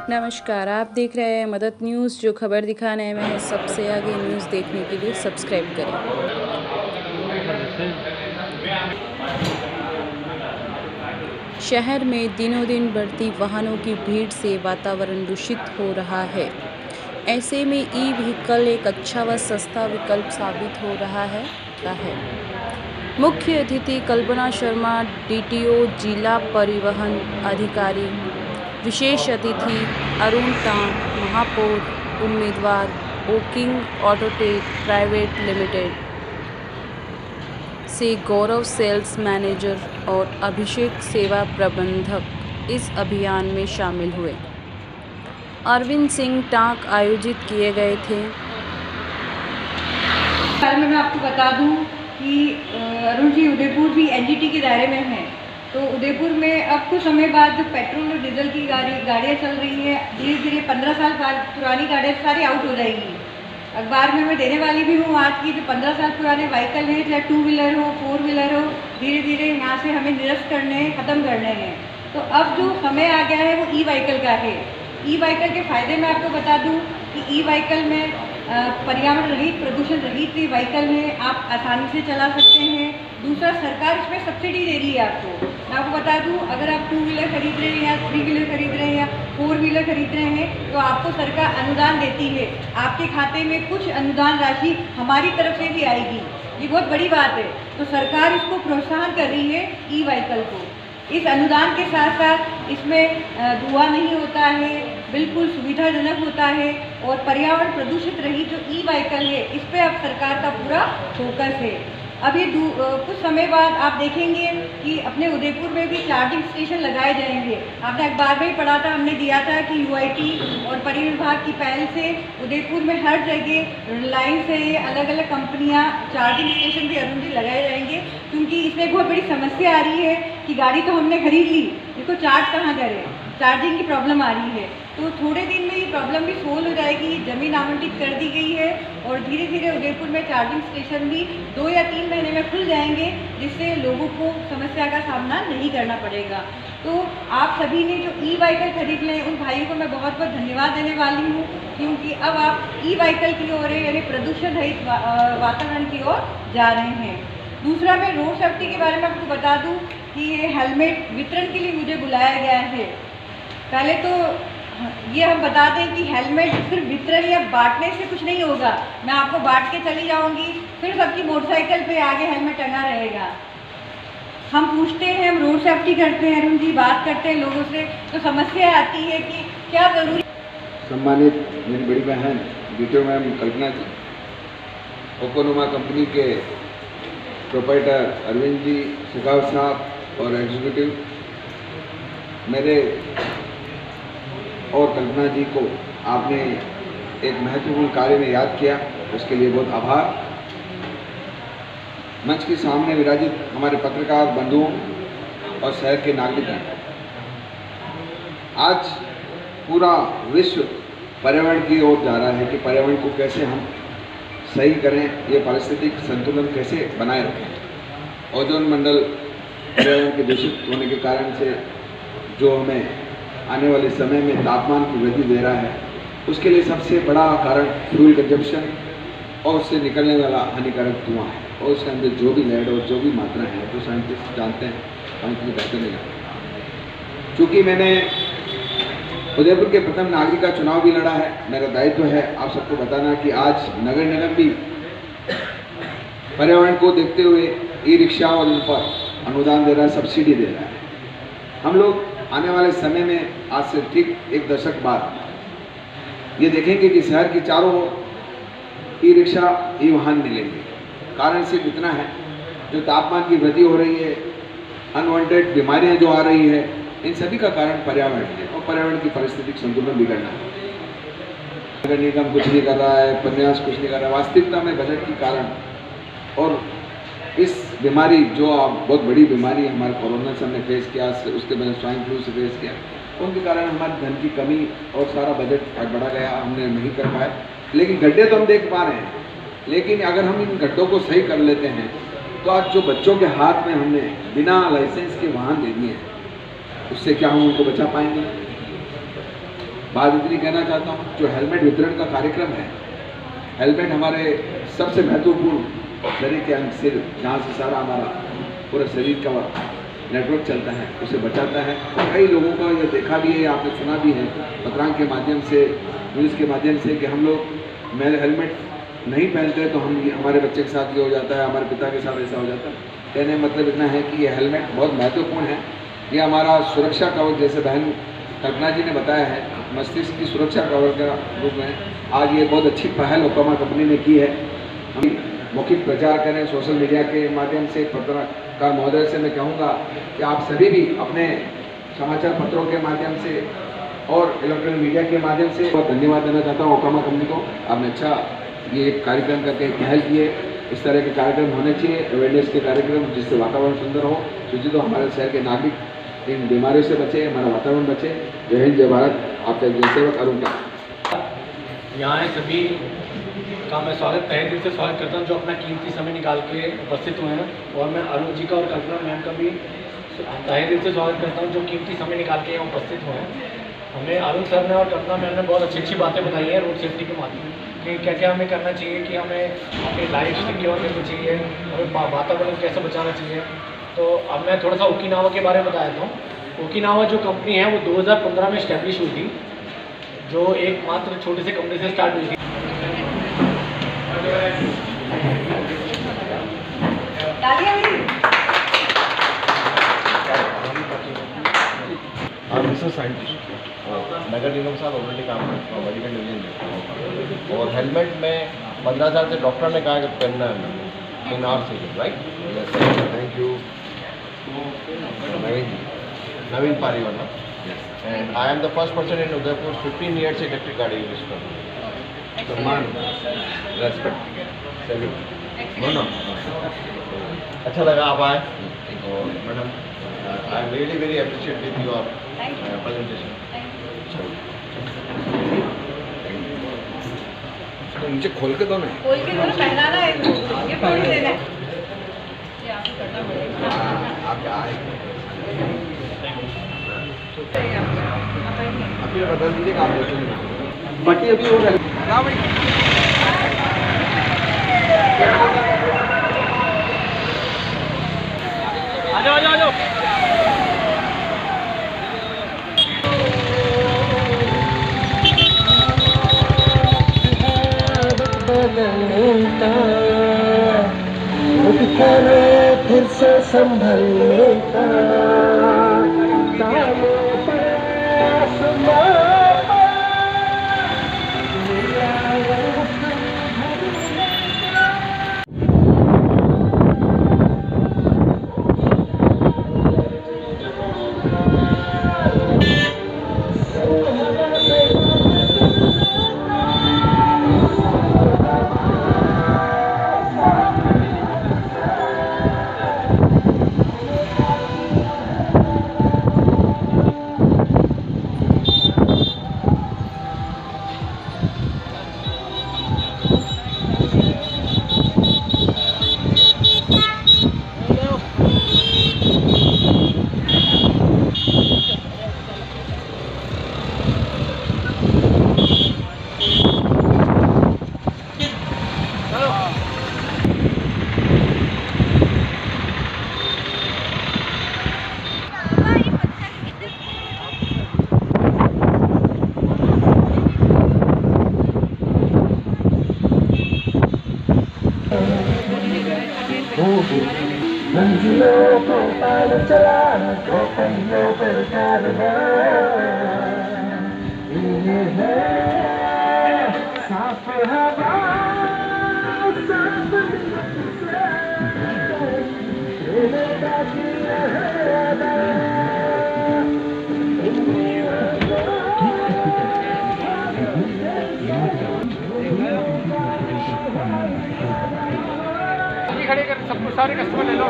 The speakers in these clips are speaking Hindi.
नमस्कार, आप देख रहे हैं मदद न्यूज़। जो खबर दिखाने में है, सबसे आगे न्यूज़ देखने के लिए सब्सक्राइब करें। शहर में दिनों दिन बढ़ती वाहनों की भीड़ से वातावरण दूषित हो रहा है। ऐसे में ई व्हीकल एक अच्छा व सस्ता विकल्प साबित हो रहा है। मुख्य अतिथि कल्पना शर्मा, डीटीओ जिला परिवहन अधिकारी, विशेष अतिथि अरुण टांग, महापौर उम्मीदवार ओकिंग ऑटोटेक प्राइवेट लिमिटेड से गौरव सेल्स मैनेजर और अभिषेक सेवा प्रबंधक इस अभियान में शामिल हुए। अरविंद सिंह टांक आयोजित किए गए थे। मैं आपको बता दूं कि अरुण जी उदयपुर भी एनजीटी के दायरे में हैं। तो उदयपुर में अब कुछ समय बाद जो पेट्रोल और डीजल की गाड़ियाँ चल रही हैं, धीरे धीरे 15 साल बाद पुरानी गाड़ियाँ सारी आउट हो जाएंगी। अखबार में मैं देने वाली भी हूँ आज की जो 15 साल पुराने व्हीकल हैं, चाहे 2 व्हीलर हो 4 व्हीलर हो, धीरे धीरे यहाँ से हमें निरस्त करने हैं, ख़त्म करने हैं। तो अब जो समय आ गया है वो ई व्हीकल का है। ई व्हीकल के फ़ायदे मैं आपको बता दूँ कि ई व्हीकल में पर्यावरण रहित, प्रदूषण रहित व्हीकल है, आप आसानी से चला सकते हैं। दूसरा, सरकार इसमें सब्सिडी दे रही है आपको। मैं आपको बता दूं, अगर आप 2 व्हीलर खरीद रहे हैं या 3 व्हीलर खरीद रहे हैं या 4 व्हीलर खरीद रहे हैं तो आपको सरकार अनुदान देती है। आपके खाते में कुछ अनुदान राशि हमारी तरफ से भी आएगी। ये बहुत बड़ी बात है। तो सरकार इसको प्रोत्साहन कर रही है ई व्हीकल को। इस अनुदान के साथ साथ इसमें धुआं नहीं होता है, बिल्कुल सुविधाजनक होता है और पर्यावरण प्रदूषित रही जो ई व्हीकल है इस पर अब सरकार का पूरा फोकस है। अभी कुछ समय बाद आप देखेंगे कि अपने उदयपुर में भी चार्जिंग स्टेशन लगाए जाएंगे। आपने अखबार में ही पढ़ा था, हमने दिया था कि यूआईटी और परिवहन विभाग की पहल से उदयपुर में हर जगह रिलायंस से अलग अलग कंपनियां चार्जिंग स्टेशन भी अरुण जी लगाए जाएंगे। क्योंकि इसमें बहुत बड़ी समस्या आ रही है कि गाड़ी तो हमने खरीद ली, इसको चार्ज कहाँ करें, चार्जिंग की प्रॉब्लम आ रही है। तो थोड़े दिन में ये प्रॉब्लम भी सोल्व हो जाएगी। ज़मीन आवंटित कर दी गई है और धीरे धीरे उदयपुर में चार्जिंग स्टेशन भी 2 या 3 महीने में खुल जाएंगे, जिससे लोगों को समस्या का सामना नहीं करना पड़ेगा। तो आप सभी ने जो ई व्हीकल खरीद लें, उन भाइयों को मैं बहुत बहुत धन्यवाद देने वाली हूँ, क्योंकि अब आप ई व्हीकल की ओर यानी प्रदूषण रहित वातावरण की ओर जा रहे हैं। दूसरा, मैं रोड सेफ्टी के बारे में आपको बता दूँ कि ये हेलमेट वितरण के लिए मुझे बुलाया गया है। पहले तो ये हम बता दें कि हेलमेट सिर्फ वितरण या बांटने से कुछ नहीं होगा। मैं आपको बांट के चली जाऊंगी, फिर सबकी मोटरसाइकिल पे आगे हेलमेट टंगा रहेगा। हम पूछते हैं, हम रोड सेफ्टी करते हैं, अरुण जी बात करते हैं लोगों से, तो समस्या आती है कि क्या जरूरी। सम्मानित मेरी बड़ी बहन डीटीओ मैम कल्पना जी, ओकोनोमा कंपनी के प्रोप्राइटर अरविंद जी शेखावत साहब और एग्जीक्यूटिव मेरे और कल्पना जी को आपने एक महत्वपूर्ण कार्य में याद किया, उसके लिए बहुत आभार। मंच के सामने विराजित हमारे पत्रकार बंधुओं और शहर के नागरिकों, आज पूरा विश्व पर्यावरण की ओर जा रहा है कि पर्यावरण को कैसे हम सही करें, ये पारिस्थितिक संतुलन कैसे बनाए रखें। ओजोन मंडल पर्यावरण के दूषित होने के कारण से जो हमें आने वाले समय में तापमान की वृद्धि दे रहा है, उसके लिए सबसे बड़ा कारण फ्यूल कंजप्शन और उससे निकलने वाला हानिकारक धुआं है। और उसके अंदर जो भी लेड और जो भी मात्रा है जो साइंटिस्ट जानते हैं, हम इतनी बेहतर नहीं जानते। चूँकि मैंने उदयपुर के प्रथम नागरिक का चुनाव भी लड़ा है, मेरा दायित्व है आप सबको बताना कि आज नगर निगम भी पर्यावरण को देखते हुए ई रिक्शा और उन पर अनुदान दे रहा है, सब्सिडी दे रहा है। हम लोग आने वाले समय में आज से ठीक 1 दशक बाद ये देखेंगे कि शहर की चारों ओर ई रिक्शा, ई वाहन मिलेंगे। कारण सिर्फ इतना है, जो तापमान की वृद्धि हो रही है, अनवांटेड बीमारियां जो आ रही है, इन सभी का कारण पर्यावरण है और पर्यावरण की पारिस्थितिक संतुलन बिगड़ना है। नगर निगम कुछ नहीं कर रहा है, प्रयास कुछ नहीं कर रहा है। वास्तविकता में बजट के कारण और इस बीमारी जो बहुत बड़ी बीमारी हमारे कोरोना से हमने फेस किया, उसके बाद स्वाइन फ्लू से फेस किया, उनके कारण हमारे धन की कमी और सारा बजट बढ़ा गया, हमने नहीं कर पाए। लेकिन गड्ढे तो हम देख पा रहे हैं, लेकिन अगर हम इन गड्ढों को सही कर लेते हैं तो आज जो बच्चों के हाथ में हमने बिना लाइसेंस के वाहन दे दिए हैं, उससे क्या हम उनको बचा पाएंगे? बात इतनी कहना चाहता हूँ, जो हेलमेट वितरण का कार्यक्रम है, हेलमेट हमारे सबसे महत्वपूर्ण शरीर के अंग, सिर, जहाँ से सारा हमारा पूरा शरीर का नेटवर्क चलता है, उसे बचाता है। कई लोगों का ये देखा भी है, आपने सुना भी है पत्रांक के माध्यम से, न्यूज़ के माध्यम से, कि हम लोग मेरे हेलमेट नहीं पहनते तो हमारे बच्चे के साथ ये हो जाता है, हमारे पिता के साथ ऐसा हो जाता है। कहने का मतलब इतना है कि ये हेलमेट बहुत महत्वपूर्ण है। ये हमारा सुरक्षा कवच, जैसे बहन कल्पना जी ने बताया है, मस्तिष्क की सुरक्षा कवच का रूप में आज ये बहुत अच्छी पहल ओकामा कंपनी ने की है। हम मौखिक प्रचार करें सोशल मीडिया के माध्यम से। पत्रकार महोदय से मैं कहूँगा कि आप सभी भी अपने समाचार पत्रों के माध्यम से और इलेक्ट्रॉनिक मीडिया के माध्यम से बहुत धन्यवाद देना चाहता हूँ ओकामा कंपनी को। आपने अच्छा ये कार्यक्रम करके पहल किए। इस तरह के कार्यक्रम होने चाहिए, अवेयरनेस के कार्यक्रम, जिससे वातावरण सुंदर हो, शुचित हो, हमारे शहर के नागरिक इन बीमारियों से बचे, हमारा वातावरण बचे। जय हिंद, जय भारत। आपका जनसेवक अरुण का यहाँ है सभी का मैं तहे दिल से स्वागत करता हूँ, जो अपना कीमती समय निकाल के उपस्थित हुए हैं। और मैं अरुण जी का और कल्पना मैम का भी तहे दिल से स्वागत करता हूँ, जो कीमती समय निकाल के यहाँ उपस्थित हुए हैं। हमें अरुण सर ने और कल्पना मैम ने बहुत अच्छी बातें बताई हैं रोड सेफ्टी के माध्यम कि क्या क्या हमें करना चाहिए, कि हमें अपनी लाइफ सिक्योर करनी चाहिए, हमें वातावरण कैसे बचाना चाहिए। तो अब मैं थोड़ा सा ओकिनावा के बारे में बता देता हूँ। ओकिनावा जो कंपनी है वो 2015 में इस्टेब्लिश हुई थी, जो एक मात्र छोटे से कंपनी से स्टार्ट हुई थी। नगर निगम साहब ऑलरेडी काम करता हूँ, मेडिकल डिवीजन में। और हेलमेट में 15 साल से डॉक्टर ने कहा कि पहनना है in our season, right. Thank you Naveen Pariwala. And I am the first person in Udaipur 15 year से इलेक्ट्रिक गाड़ी यूज कर रहा हूँ। सम्मान, रेस्पेक्ट, सैल्यूट। नो अच्छा लगा आप आए। और madam I am really very appreciate with your presentation. तो नीचे खोल के दो ना, खोल के दो, पहनाना है ये थोड़ी देना है। ये आपको करना पड़ेगा। आप आए आप अभी बदल दीजिएगा, आप देखेंगे। बाकी अभी वो आ जाओ। फिर से संभलने का मंजिलों को पार चला तो पहियों पर कारवां ये है साफ हवा खड़े कर सबको, सारे कस्टमर ले लो।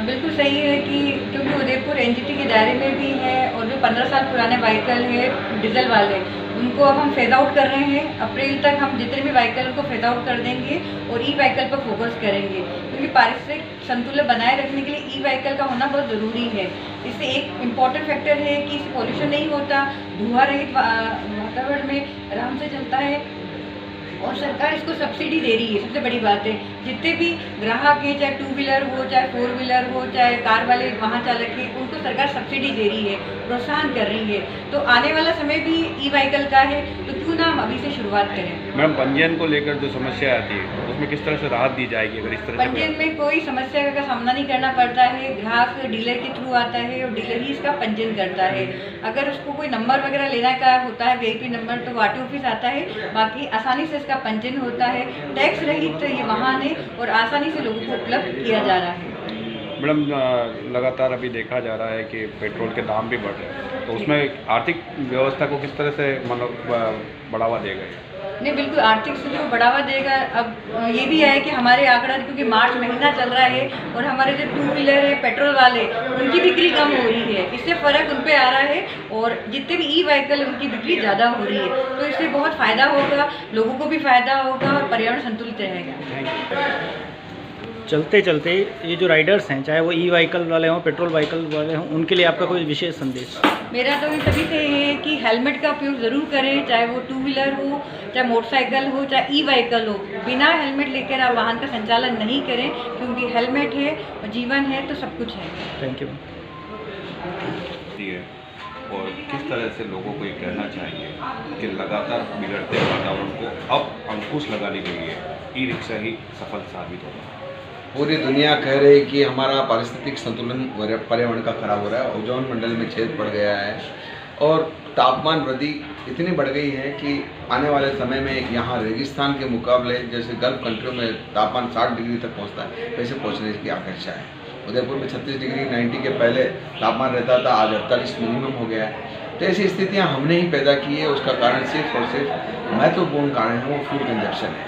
बिल्कुल सही है कि क्योंकि उदयपुर एनजीटी के दायरे में भी है और जो 15 साल पुराने व्हीकल है डीजल वाले, उनको अब हम फेज आउट कर रहे हैं। अप्रैल तक हम जितने भी व्हीकल उनको फेज आउट कर देंगे और ई व्हीकल पर फोकस करेंगे। क्योंकि पारिस्थितिक संतुलन बनाए रखने के लिए ई व्हीकल का होना बहुत ज़रूरी है। इससे एक इम्पॉर्टेंट फैक्टर है कि इससे पॉल्यूशन नहीं होता, धुआं रहित वातावरण में आराम से चलता है और सरकार इसको सब्सिडी दे रही है। सबसे बड़ी बात है, जितने भी ग्राहक हैं, चाहे 2 व्हीलर हो, चाहे 4 व्हीलर हो, चाहे कार वाले वाहन चालक हैं, उनको सरकार सब्सिडी दे रही है, प्रोत्साहन कर रही है। तो आने वाला समय भी ई व्हीकल का है, तो क्यों ना हम अभी से शुरुआत करें। मैम, पंजीयन को लेकर जो समस्या आती है उसमें किस तरह से राहत दी जाएगी अगर इस तरह से? पंजीयन में कोई समस्या का सामना नहीं करना पड़ता है, ग्राहक डीलर के थ्रू आता है और डीलर ही इसका पंजीयन करता है। अगर उसको कोई नंबर वगैरह लेना का होता है, VIP नंबर, तो आरटीओ ऑफिस आता है, बाकी आसानी से इसका पंजीयन होता है। टैक्स रहित ये वाहन है और आसानी से लोगों को उपलब्ध किया जा रहा है। मैडम, लगातार अभी देखा जा रहा है कि पेट्रोल के दाम भी बढ़ रहे हैं, तो उसमें आर्थिक व्यवस्था को किस तरह से बढ़ावा देगा? नहीं, बिल्कुल आर्थिक से जो बढ़ावा देगा। अब ये भी है कि हमारे आंकड़ा, क्योंकि मार्च महीना चल रहा है और हमारे जो 2 व्हीलर है, पेट्रोल वाले, उनकी बिक्री कम हो रही है, इससे फ़र्क उन पे आ रहा है और जितने भी ई व्हीकल उनकी बिक्री ज़्यादा हो रही है, तो इससे बहुत फ़ायदा होगा, लोगों को भी फ़ायदा होगा और पर्यावरण संतुलित रहेगा। चलते चलते ये जो राइडर्स हैं, चाहे वो ई व्हीकल वाले हों, पेट्रोल व्हीकल वाले हों, उनके लिए आपका कोई विशेष संदेश? मेरा तो ये सभी से ये है कि हेलमेट का उपयोग ज़रूर करें, चाहे वो 2 व्हीलर हो, चाहे मोटरसाइकिल हो, चाहे ई व्हीकल हो। बिना हेलमेट लेकर आप वाहन का संचालन नहीं करें, क्योंकि हेलमेट है और जीवन है तो सब कुछ है। Thank you. और किस तरह से लोगों को ये कहना चाहिए कि लगातार बिगड़ते वातावरण को अब अंकुश लगाने के लिए ई रिक्शा ही सफल साबित होगा। पूरी दुनिया कह रही कि हमारा पारिस्थितिक संतुलन पर्यावरण का खराब हो रहा है, ओजोन मंडल में छेद पड़ गया है और तापमान वृद्धि इतनी बढ़ गई है कि आने वाले समय में यहाँ रेगिस्तान के मुकाबले, जैसे गल्फ कंट्रियों में तापमान 60 डिग्री तक पहुँचता है, वैसे पहुँचने की आकांक्षा है। उदयपुर में 36 डिग्री 90 के पहले तापमान रहता था, आज 48 मिनिमम हो गया है। तो ऐसी स्थितियाँ हमने ही पैदा की है। उसका कारण सिर्फ और सिर्फ महत्वपूर्ण कारण है वो फ्यूल कंजप्शन है।